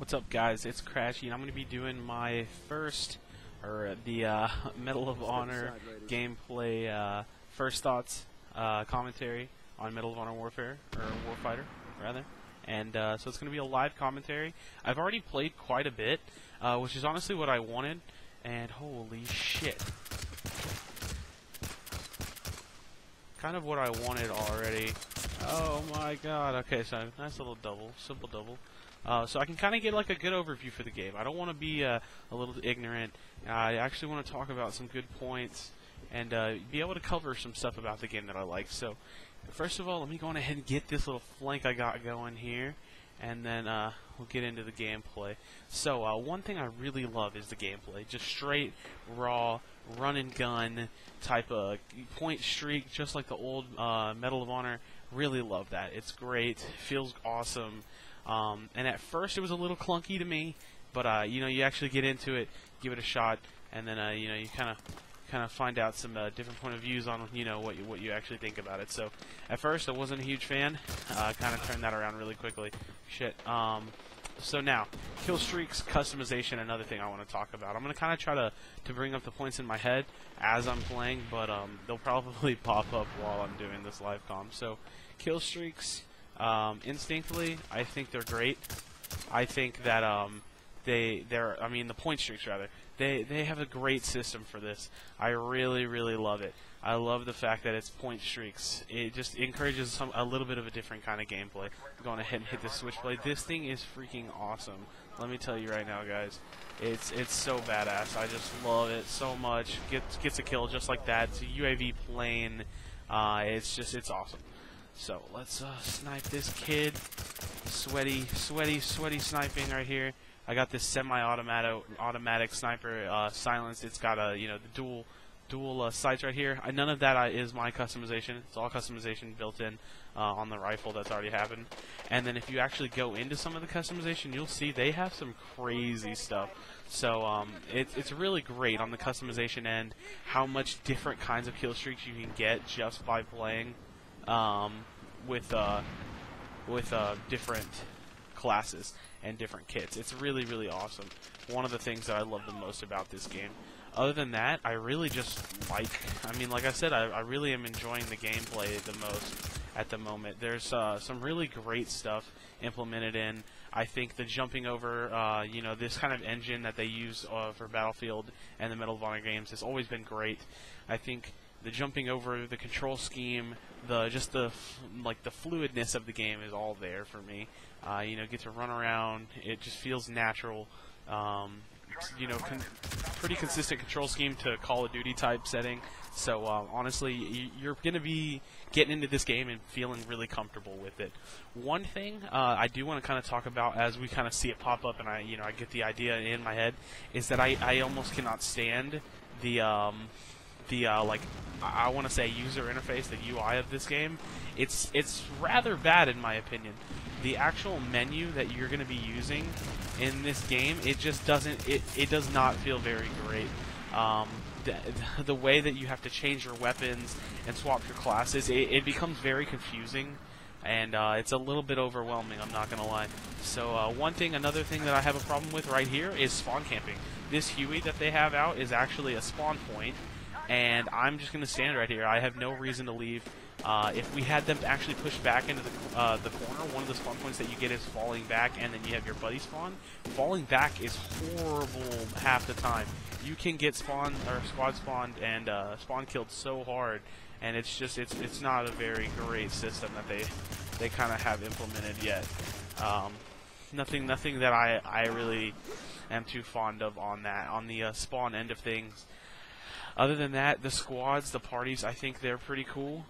What's up, guys? It's Crashy, and I'm going to be doing my first, the Medal of Honor gameplay, first thoughts, commentary on Medal of Honor Warfare, or Warfighter, rather. And so it's going to be a live commentary. I've already played quite a bit, which is honestly what I wanted, and holy shit. Kind of what I wanted already. Oh my god. Okay, so nice little double, simple double. So I can kind of get like a good overview for the game. I don't want to be a little ignorant. I actually want to talk about some good points and be able to cover some stuff about the game that I like. So first of all, let me go on ahead and get this little flank I got going here, and then we'll get into the gameplay. So one thing I really love is the gameplay. Just straight, raw, run and gun type of point streak, just like the old Medal of Honor. Really love that. It's great. Feels awesome. And at first it was a little clunky to me, but you know, you actually get into it, give it a shot, and then you know, you kind of find out some different point of views on what you actually think about it. So at first I wasn't a huge fan. Kind of turned that around really quickly. Shit. So now, kill streaks, customization, another thing I want to talk about. I'm going to kind of try to bring up the points in my head as I'm playing, but they'll probably pop up while I'm doing this live comm. So, kill streaks, instinctively, I think they're great. I think that the point streaks rather, they have a great system for this. I really love it. I love the fact that it's point streaks. It just encourages a little bit of a different kind of gameplay. I'm going ahead and hit the switchblade. This thing is freaking awesome. Let me tell you right now, guys. It's so badass. I just love it so much. Gets a kill just like that. It's a UAV plane. It's awesome. So let's snipe this kid. Sweaty sniping right here. I got this semi-automatic sniper silenced. It's got the dual sights right here. None of that is my customization. It's all customization built in on the rifle that's already happened. And then if you actually go into some of the customization, you'll see they have some crazy stuff. So it's really great on the customization end how much different kinds of kill streaks you can get just by playing with different classes and different kits. It's really awesome. One of the things that I love the most about this game. Other than that, I really just like I said, I really am enjoying the gameplay the most at the moment. There's some really great stuff implemented in. I think the jumping over, this kind of engine that they use for Battlefield and the Medal of Honor games has always been great. I think the jumping over, the control scheme, the fluidness of the game is all there for me. Get to run around. It just feels natural. Pretty consistent control scheme to Call of Duty type setting. So honestly, you're going to be getting into this game and feeling really comfortable with it. One thing I do want to kind of talk about as we kind of see it pop up and I get the idea in my head is that I almost cannot stand I want to say user interface, the UI of this game. It's rather bad in my opinion. The actual menu that you're going to be using in this game, it just doesn't. It does not feel very great. The way that you have to change your weapons and swap your classes, it becomes very confusing, and it's a little bit overwhelming. I'm not going to lie. So another thing that I have a problem with right here is spawn camping. This Huey that they have out is actually a spawn point, and I'm just going to stand right here. I have no reason to leave. If we had them actually push back into the corner, one of the spawn points that you get is falling back, and then you have your buddy spawn. Falling back is horrible half the time. You can get squad spawned and spawn killed so hard, and it's not a very great system that they kind of have implemented yet. Nothing that I really am too fond of on the spawn end of things. Other than that, the squads, the parties, I think they're pretty cool.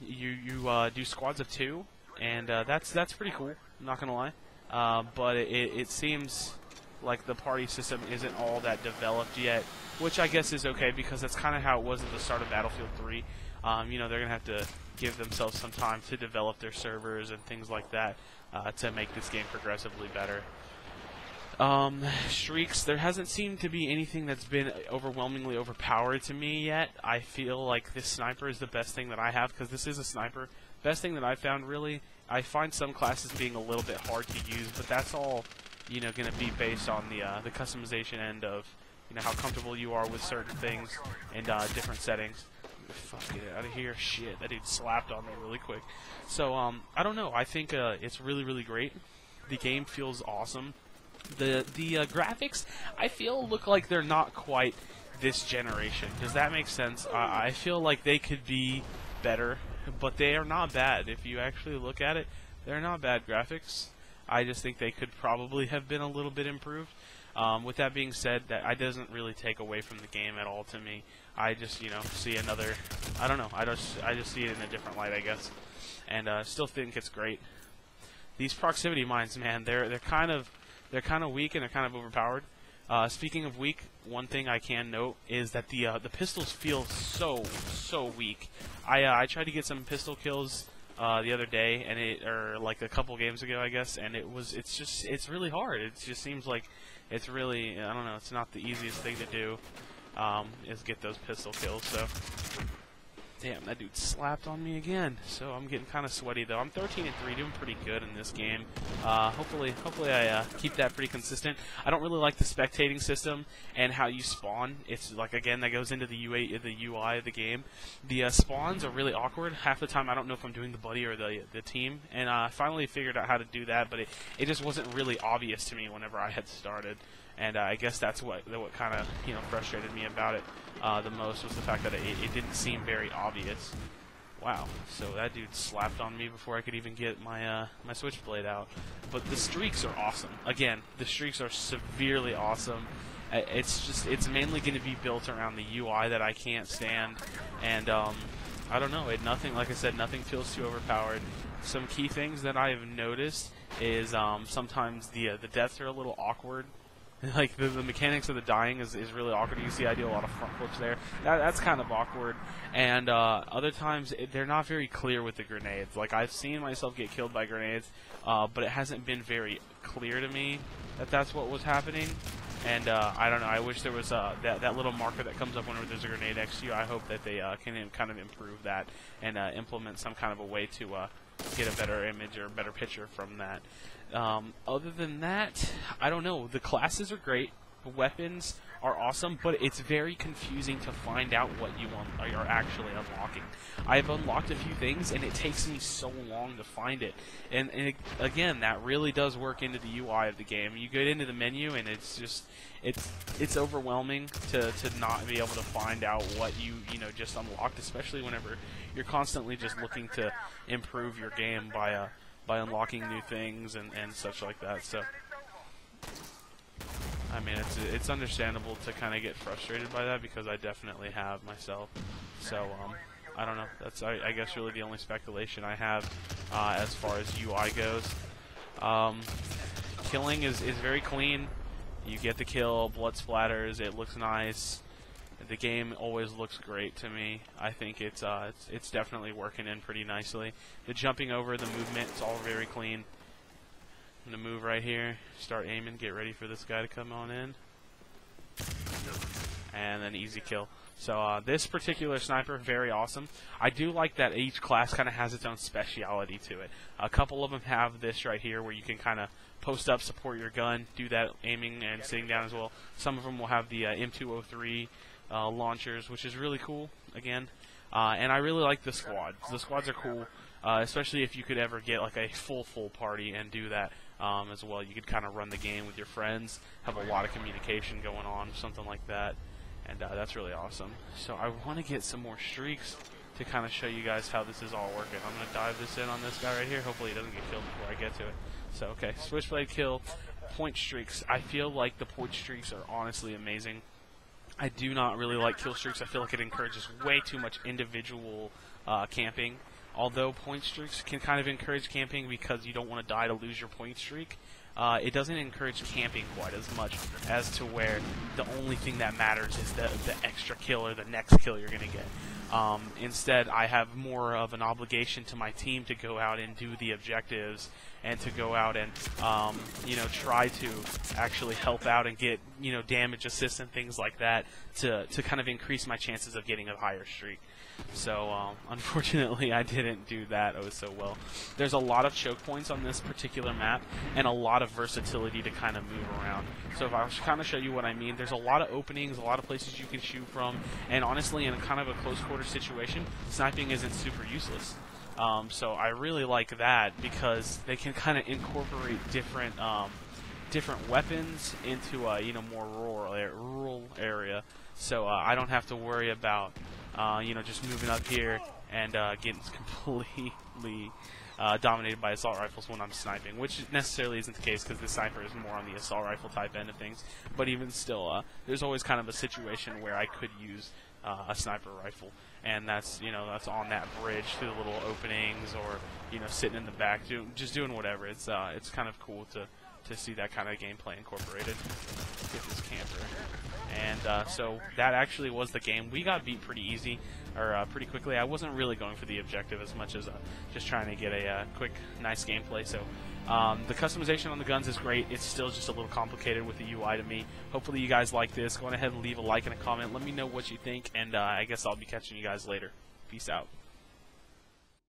You do squads of 2, and that's pretty cool. I'm not gonna lie, but it seems like the party system isn't all that developed yet, which I guess is okay because that's kind of how it was at the start of Battlefield 3. They're gonna have to give themselves some time to develop their servers and things like that to make this game progressively better. Streaks, there hasn't seemed to be anything that's been overwhelmingly overpowered to me yet. I feel like this sniper is the best thing that I have because this is a sniper. Best thing that I found, really, I find some classes being a little bit hard to use, but that's all you know, going to be based on the customization end of, you know, how comfortable you are with certain things and different settings. Fuck, get out of here. Shit, that dude slapped on me really quick. So, I don't know. I think it's really, really great. The game feels awesome. The graphics, I feel, look like they're not quite this generation. Does that make sense? I feel like they could be better, but they are not bad. If you actually look at it, they're not bad graphics. I just think they could probably have been a little bit improved. With that being said, that doesn't really take away from the game at all to me. I just, you know, see another, I don't know, I just see it in a different light, I guess. And still think it's great. These proximity mines, man, they're kind of weak and they're kind of overpowered. Speaking of weak, one thing I can note is that the pistols feel so weak. I tried to get some pistol kills the other day, and or like a couple games ago, I guess, and it's really hard. It just seems like it's really, I don't know, it's not the easiest thing to do, is get those pistol kills. So, damn, that dude slapped on me again. So I'm getting kind of sweaty though. I'm 13-3, doing pretty good in this game. Hopefully I keep that pretty consistent. I don't really like the spectating system and how you spawn. It's like, again, that goes into the UI of the game. The spawns are really awkward. Half the time I don't know if I'm doing the buddy or the team. And I finally figured out how to do that, but it just wasn't really obvious to me whenever I had started. And I guess that's what kind of, you know, frustrated me about it the most, was the fact that it didn't seem very obvious. Wow, so that dude slapped on me before I could even get my my switchblade out. But the streaks are awesome. Again, the streaks are severely awesome. It's mainly going to be built around the UI that I can't stand, and I don't know. Like I said, nothing feels too overpowered. Some key things that I have noticed is sometimes the deaths are a little awkward. Like, the mechanics of the dying is really awkward. You can see I do a lot of front flips there. That's kind of awkward. And other times, they're not very clear with the grenades. Like, I've seen myself get killed by grenades, but it hasn't been very clear to me that that's what was happening. And I don't know. I wish there was that little marker that comes up whenever there's a grenade next to you. I hope that they can kind of improve that and implement some kind of a way to get a better image or a better picture from that. Other than that, I don't know. The classes are great. The weapons are awesome, but it's very confusing to find out what you are actually unlocking. I've unlocked a few things, and it takes me so long to find it. And again, that really does work into the UI of the game. You get into the menu, and it's just it's overwhelming to not be able to find out what you just unlocked, especially whenever you're constantly just looking to improve your game by unlocking new things and such like that. So, I mean, it's understandable to kind of get frustrated by that, because I definitely have myself. So, I don't know. That's, I guess, really the only speculation I have as far as UI goes. Killing is very clean. You get the kill, blood splatters, it looks nice. The game always looks great to me. I think it's definitely working in pretty nicely. The jumping over, the movement, it's all very clean. I'm going to move right here, start aiming, get ready for this guy to come on in. And then easy kill. So this particular sniper, very awesome. I do like that each class kind of has its own speciality to it. A couple of them have this right here where you can kind of post up, support your gun, do that aiming and sitting down as well. Some of them will have the M203 launchers, which is really cool, again. And I really like the squads. The squads are cool, especially if you could ever get like a full party and do that as well. You could kind of run the game with your friends, have a lot of communication going on, something like that. And that's really awesome. So I want to get some more streaks to kind of show you guys how this is all working. I'm going to dive this in on this guy right here. Hopefully he doesn't get killed before I get to it. So, okay, switchblade kill, point streaks. I feel like the point streaks are honestly amazing. I do not really like kill streaks. I feel like it encourages way too much individual camping. Although point streaks can kind of encourage camping because you don't want to die to lose your point streak, it doesn't encourage camping quite as much as to where the only thing that matters is the extra kill or the next kill you're going to get. Instead, I have more of an obligation to my team to go out and do the objectives and to go out and try to actually help out and get damage assist and things like that to kind of increase my chances of getting a higher streak. So unfortunately, I didn't do that so well. There's a lot of choke points on this particular map and a lot of versatility to kind of move around. So if I was kind of show you what I mean, there's a lot of openings, a lot of places you can shoot from, and honestly, in kind of a close quarter situation, sniping isn't super useless. So I really like that because they can kind of incorporate different weapons into a more rural area. So I don't have to worry about just moving up here and getting completely dominated by assault rifles when I'm sniping, which necessarily isn't the case because the sniper is more on the assault rifle type end of things. But even still, there's always kind of a situation where I could use a sniper rifle, and that's that's on that bridge through the little openings, or sitting in the back, just doing whatever. It's kind of cool to see that kind of gameplay incorporated. Get this camper. And so that actually was the game. We got beat pretty easy, or pretty quickly. I wasn't really going for the objective as much as just trying to get a quick, nice gameplay. So the customization on the guns is great. It's still just a little complicated with the UI to me. Hopefully you guys like this. Go on ahead and leave a like and a comment. Let me know what you think, and I guess I'll be catching you guys later. Peace out.